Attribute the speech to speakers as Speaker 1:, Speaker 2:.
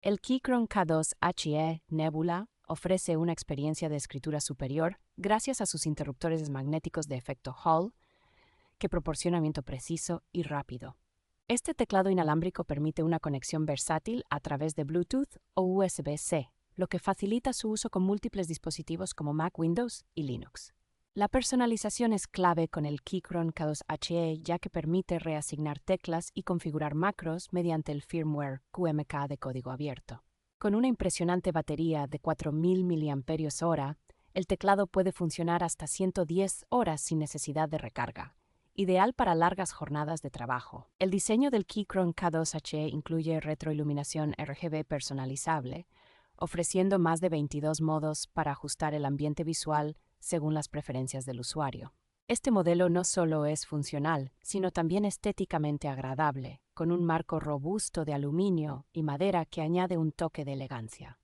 Speaker 1: El Keychron K2HE Nebula ofrece una experiencia de escritura superior gracias a sus interruptores magnéticos de efecto Hall, que proporciona viento preciso y rápido. Este teclado inalámbrico permite una conexión versátil a través de Bluetooth o USB-C, lo que facilita su uso con múltiples dispositivos como Mac, Windows y Linux. La personalización es clave con el Keychron K2HE, ya que permite reasignar teclas y configurar macros mediante el firmware QMK de código abierto. Con una impresionante batería de 4000 mAh, el teclado puede funcionar hasta 110 horas sin necesidad de recarga, ideal para largas jornadas de trabajo. El diseño del Keychron K2HE incluye retroiluminación RGB personalizable, ofreciendo más de 22 modos para ajustar el ambiente visual según las preferencias del usuario. Este modelo no solo es funcional, sino también estéticamente agradable, con un marco robusto de aluminio y madera que añade un toque de elegancia.